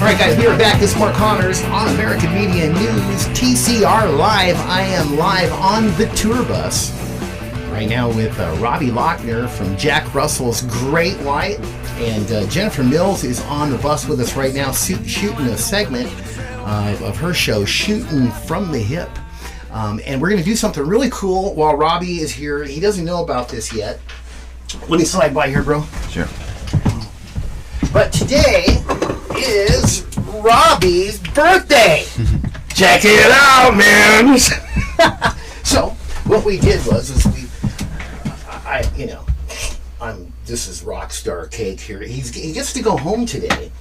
Alright guys, we are back. This is Mark Connors on American Media News, TCR Live. I am live on the tour bus right now with Robby Lochner from Jack Russell's Great White. And Jennifer Mills is on the bus with us right now, shooting a segment of her show, Shooting from the Hip. And we're going to do something really cool while Robby is here. He doesn't know about this yet. Let me slide by here, bro. Sure. But today is Robby's birthday. Check it out, man. So what we did was this is rock star cake here. He gets to go home today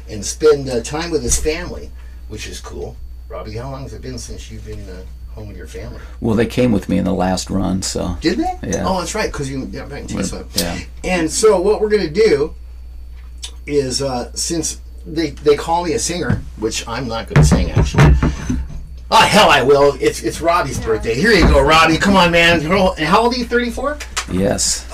and spend time with his family, which is cool. Robby, how long has it been since you've been home with your family? Well, they came with me in the last run, so. Did they? Yeah. Oh, that's right, because you got back in Tucson. Yeah. And so what we're going to do is, since they call me a singer, which I'm not going to sing, actually. Oh, hell I will. It's Robby's birthday. Here you go, Robby. Come on, man. And how old are you, 34? Yes.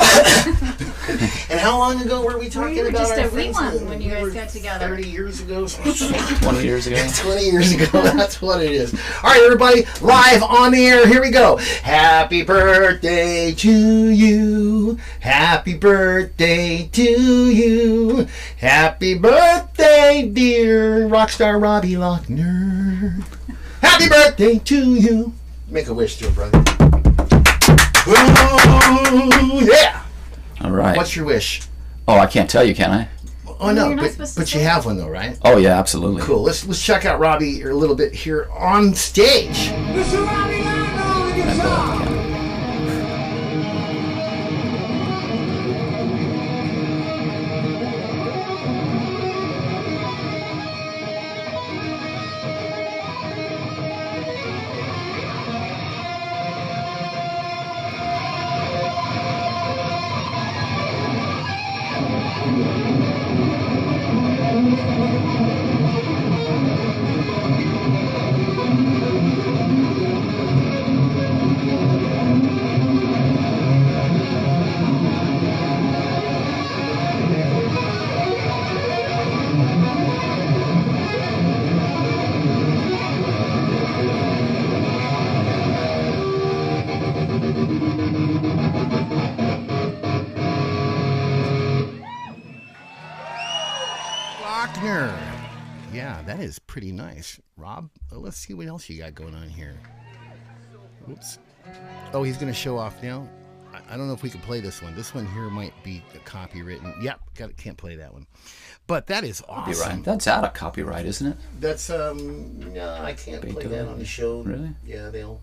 And how long ago were we talking about just our a friends? One when you guys got together. 30 years ago? 20 years ago? 20 years ago, that's what it is. All right, everybody, live on the air. Here we go. Happy birthday to you. Happy birthday to you. Happy birthday, dear rockstar Robby Lochner. Happy birthday to you. Make a wish to him, brother. Ooh, yeah. All right. What's your wish? Oh, I can't tell you, can I? Oh no, You're not supposed to but you say have one though, right? Oh yeah, absolutely. Cool. Let's check out Robby a little bit here on stage. Mr. Robby Lochner with your song. Lochner. Yeah, that is pretty nice. Rob, let's see what else you got going on here. Oops. Oh, he's going to show off now. I don't know if we can play this one. This one here might be copywritten. Yep, can't play that one. But that is awesome. Copyright. That's out of copyright, isn't it? That's no, I can't play that on the show. Really? Yeah, they'll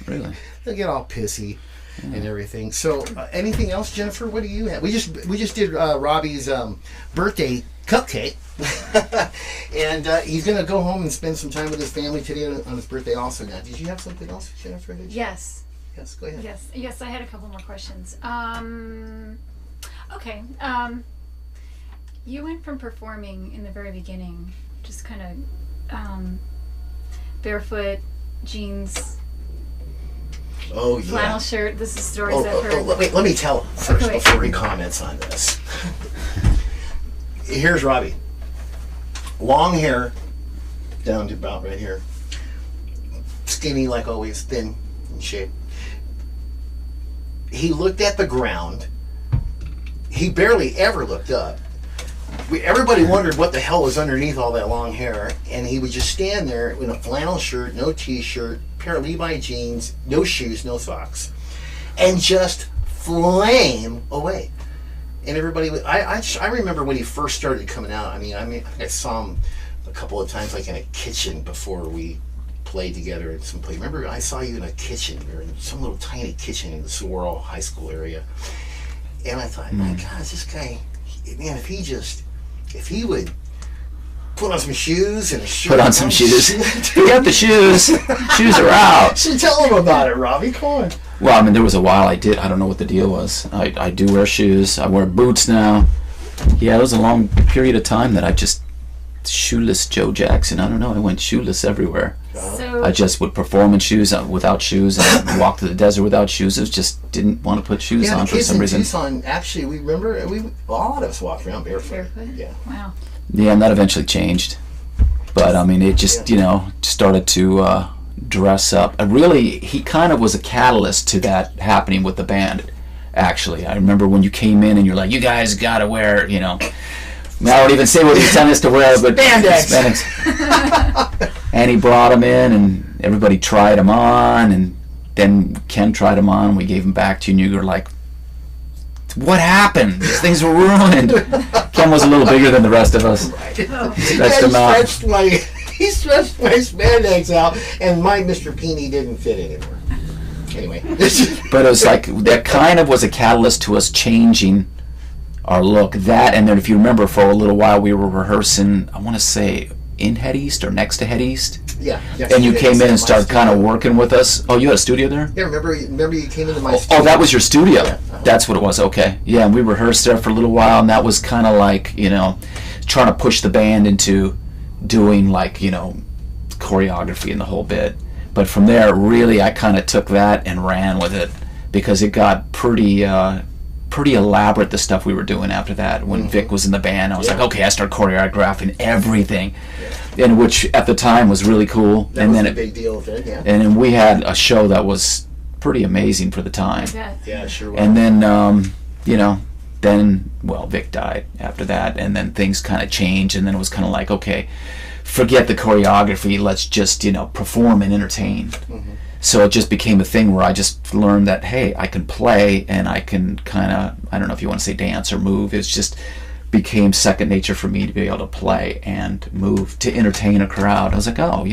Really? get all pissy and everything. So, anything else, Jennifer? What do you have? We just did Robby's birthday cupcake, and he's gonna go home and spend some time with his family today on his birthday. Also, now, did you have something else, Jennifer? Yes. Yes, go ahead. Yes, I had a couple more questions. Okay. You went from performing in the very beginning, just kind of barefoot, jeans, oh yeah, flannel shirt. This is stories I've heard. Let me tell first Okay. before he comments on this. Here's Robby. Long hair down to about right here. Skinny like always, thin in shape. He looked at the ground. He barely ever looked up. Everybody wondered what the hell was underneath all that long hair, and he would just stand there in a flannel shirt, no t-shirt, pair of Levi jeans, no shoes, no socks, and just flame away. And everybody, I remember when he first started coming out. I mean, I saw him a couple of times, like in a kitchen before we played together at some place. Remember, I saw you in a kitchen, or in some little tiny kitchen in the Sorrel High School area. And I thought, my God, this guy, man, if he would put on some shoes and a shirt. Put on some shoes. Pick up the shoes. Shoes are out. So tell him about it, Robby. Come on. Well, I mean, there was a while I don't know what the deal was. I do wear shoes. I wear boots now. Yeah, it was a long period of time that I just, shoeless Joe Jackson. I don't know. I went shoeless everywhere. So I just would perform in shoes, without shoes, and walk to the desert without shoes. I just didn't want to put shoes on for some reason. Tucson, actually, we remember, a lot of us walked around barefoot. barefoot? Yeah. Wow. Yeah, and that eventually changed. But I mean, it just started to dress up. Really, he kind of was a catalyst to that happening with the band. Actually, I remember when you came in and you're like, you guys gotta wear, I won't even say what he was telling us to wear, but spandex. And he brought them in, and everybody tried them on, and then Ken tried them on, and we gave them back to you, and you were like, what happened? These things were ruined. Ken was a little bigger than the rest of us. Stretched them out. He stretched my spandex out, and my Mr. Peony didn't fit anymore. Anyway. But it was like, that kind of was a catalyst to us changing our look. That, and then if you remember, for a little while we were rehearsing, I want to say, in Head East or next to Head East. Yeah. And you came in and started kind of working with us. Oh, you had a studio there? Yeah, remember you came into my studio. Oh, that was your studio. Yeah. That's what it was. Okay. Yeah, and we rehearsed there for a little while, and that was kind of like, trying to push the band into doing like, choreography and the whole bit. But from there, really, I kind of took that and ran with it, because it got pretty elaborate, the stuff we were doing after that. When Vic was in the band, I was like, okay, I started choreographing everything, and which at the time was really cool. That was a big deal with it, yeah. And then we had a show that was pretty amazing for the time. Yeah, sure was. And then, Vic died after that, and then things kind of changed, and then it was kind of like, okay, forget the choreography, let's just, perform and entertain. So it just became a thing where I just learned that, hey, I can play, and I can kind of, I don't know if you want to say dance or move, it's just became second nature for me to be able to play and move to entertain a crowd. I was like, oh,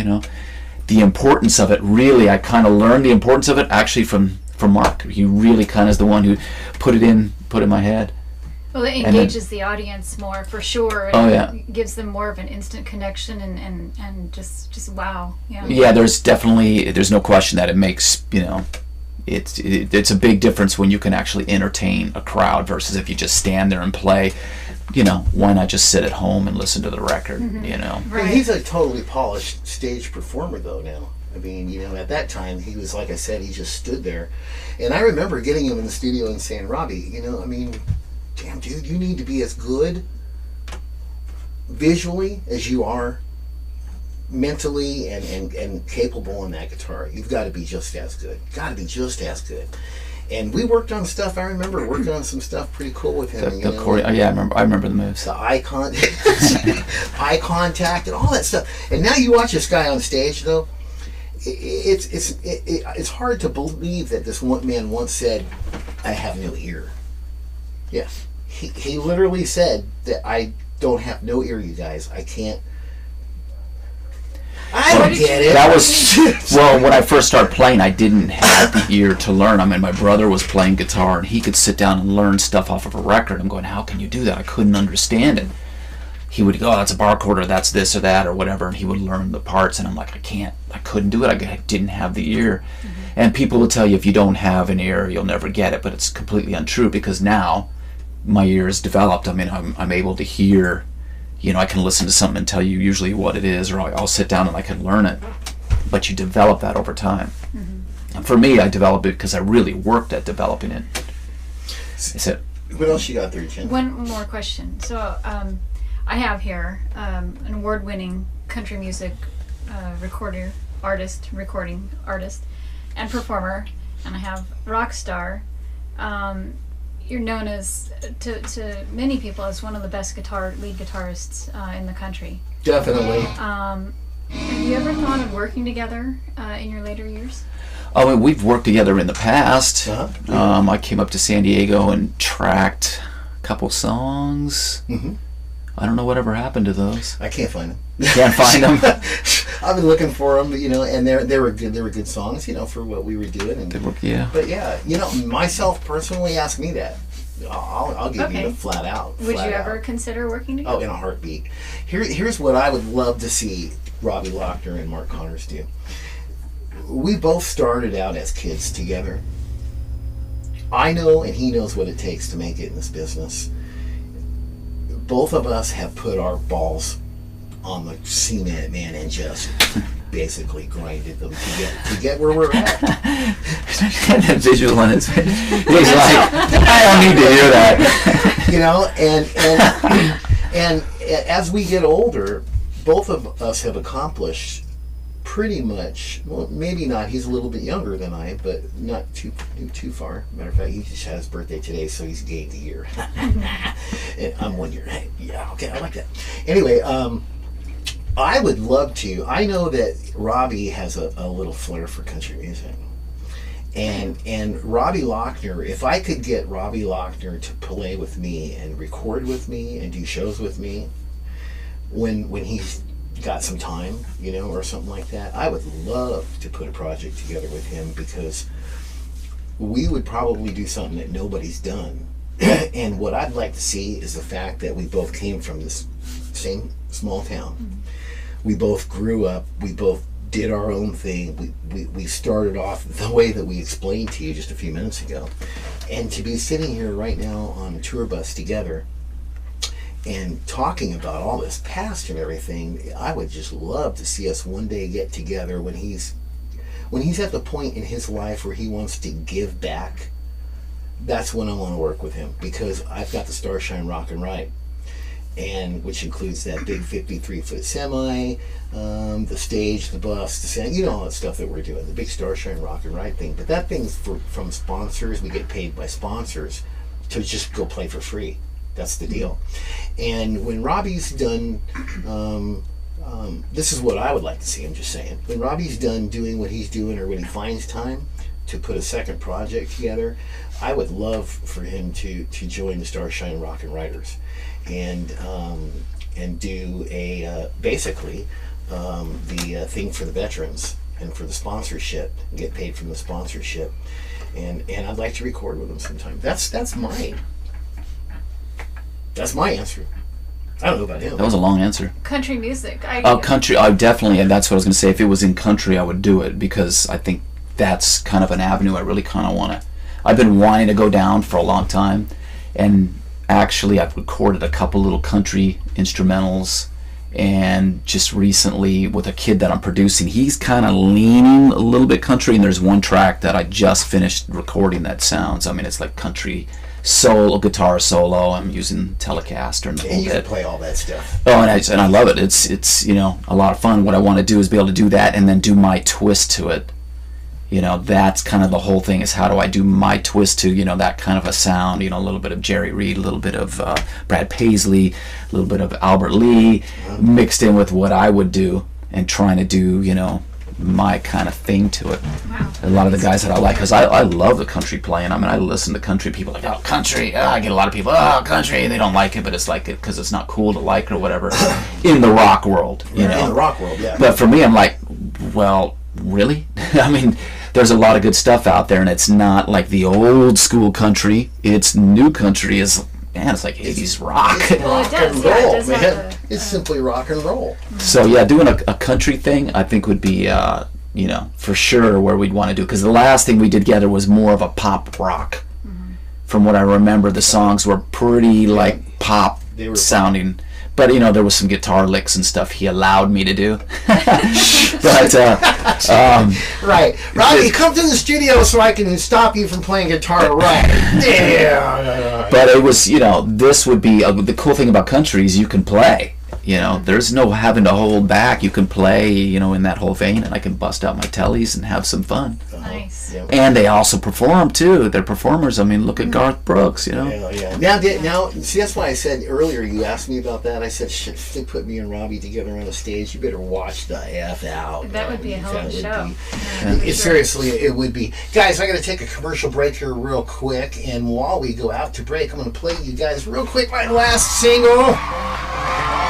the importance of it, really, I kind of learned the importance of it actually from Mark. He really kind of is the one who put it in my head. Well, it engages the audience more, for sure. It gives them more of an instant connection, and just wow. Yeah. Yeah, there's no question that it makes, it's a big difference when you can actually entertain a crowd versus if you just stand there and play. Why not just sit at home and listen to the record, Right. He's a totally polished stage performer, though, now. I mean, at that time, he was, like I said, he just stood there. And I remember getting him in the studio and saying, Robby, damn, dude, you need to be as good visually as you are mentally and capable on that guitar. You've got to be just as good. Got to be just as good. And we worked on stuff. I remember working on some stuff pretty cool with him. I remember the moves. The eye contact and all that stuff. And now you watch this guy on stage, though. It's hard to believe that this one man once said, "I have no ear." Yeah, he literally said that I don't have no ear, you guys. I can't. I don't get it. That was when I first started playing, I didn't have the ear to learn. I mean, my brother was playing guitar, and he could sit down and learn stuff off of a record. I'm going, how can you do that? I couldn't understand it. He would go, oh, that's a bar chord, or that's this or that or whatever, and he would learn the parts, and I'm like, I couldn't do it. I didn't have the ear. And people will tell you if you don't have an ear, you'll never get it, but it's completely untrue, because now my ear is developed. I mean, I'm able to hear. I can listen to something and tell you usually what it is, or I'll sit down and I can learn it. But you develop that over time. And for me, I developed it because I really worked at developing it. What else you got there, Jen? One more question. So I have here an award-winning country music recording artist, and performer, and I have rock star. You're known as, to many people, as one of the best lead guitarists in the country. Definitely. Have you ever thought of working together in your later years? Oh, we've worked together in the past. I came up to San Diego and tracked a couple songs. I don't know whatever happened to those. I can't find them. You can't find them? I've been looking for them, and they were good. They were good songs, for what we were doing. And, But yeah, myself personally, ask me that. I'll give you the flat out. Would you ever consider working together? Oh, in a heartbeat. Here's what I would love to see Robby Lochner and Mark Connors do. We both started out as kids together. I know, and he knows what it takes to make it in this business. Both of us have put our balls on the cement, man, and just basically grinded them to get where we're at. That visual on his face. He's like, I don't need to hear that. And as we get older, both of us have accomplished pretty much, well, maybe not, he's a little bit younger than I, but not too far. Matter of fact, he just had his birthday today, so he's gained a year. And I'm 1 year. Hey, yeah, okay, I like that. Anyway, I would love to. I know that Robby has a little flair for country music. And Robby Lochner, if I could get Robby Lochner to play with me and record with me and do shows with me when he's got some time, you know, or something like that, I would love to put a project together with him, because we would probably do something that nobody's done. And what I'd like to see is the fact that we both came from this same small town. Mm-hmm. We both grew up, we both did our own thing. We started off the way that we explained to you just a few minutes ago. And to be sitting here right now on a tour bus together and talking about all this past and everything, I would just love to see us one day get together when he's at the point in his life where he wants to give back. That's when I want to work with him, because I've got the Starshine Rock and Ride, and which includes that big 53-foot semi, the stage, the bus, the sound, you know, all that stuff that we're doing, the big Starshine Rock and Ride thing. But that thing's from sponsors. We get paid by sponsors to just go play for free. That's the deal. And when Robby's done, this is what I would like to see, I'm just saying. When Robby's done doing what he's doing, or when he finds time to put a second project together, I would love for him to join the Starshine Rock and Riders and do basically the thing for the veterans and for the sponsorship, and get paid from the sponsorship. And I'd like to record with him sometime. That's my answer. I don't know about him. That was a long answer. Country music. Country. I definitely, and that's what I was going to say. If it was in country, I would do it, because I think that's kind of an avenue I really kind of want to. I've been wanting to go down for a long time, and actually I've recorded a couple little country instrumentals, and just recently with a kid that I'm producing, he's kind of leaning a little bit country, and there's one track that I just finished recording that sounds, I mean, it's like country solo, guitar solo. I'm using Telecaster and the whole And you can bit. play all that stuff. Oh, and I love it. It's you know, a lot of fun. What I want to do is be able to do that and then do my twist to it. You know, that's kind of the whole thing, is how do I do my twist to, you know, that kind of a sound, you know, a little bit of Jerry Reed, a little bit of Brad Paisley, a little bit of Albert Lee, mixed in with what I would do, and trying to do, you know, my kind of thing to it. Wow. A lot of the guys that I like, because I love the country playing. I mean, I listen to country people like, oh, country. I get a lot of people, oh, country. They don't like it, but it's like it because it's not cool to like or whatever in the rock world, you know. In the rock world, yeah. But for me, I'm like, well, really? I mean, there's a lot of good stuff out there, and it's not like the old school country. It's new country. Is, man, it's like 80s rock. Well, it does, yeah, it does have man. the, It's simply rock and roll. So yeah, doing a country thing, I think would be, you know, for sure where we'd want to do. Because the last thing we did together was more of a pop rock. Mm-hmm. From what I remember, the songs were pretty like pop sounding. But, you know, there was some guitar licks and stuff he allowed me to do. But, right. Robby, come to the studio so I can stop you from playing guitar right. Yeah. But it was, you know, this would be, the cool thing about country is you can play. You know, there's no having to hold back. You can play, you know, in that whole vein, and I can bust out my tellies and have some fun. nice. Yeah. And they also perform, too. They're performers. I mean, look at Garth Brooks, you know. Yeah. Now, see, that's why I said earlier, you asked me about that. I said, shit, if they put me and Robby together on a stage, you better watch the F out. That would be a hell of a show. Seriously, it would be. Guys, I got to take a commercial break here real quick, and while we go out to break, I'm going to play you guys real quick my last single.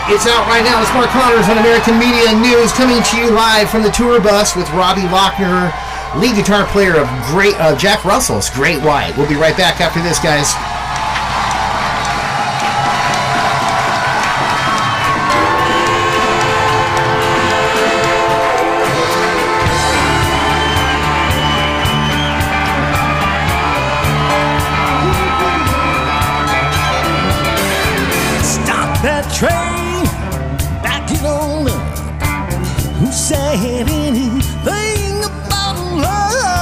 It's out right now. It's Mark Connors on American Media News, coming to you live from the tour bus with Robby Lochner, lead guitar player of Jack Russell's Great White. We'll be right back after this, guys. Stop that train. Who said anything about love?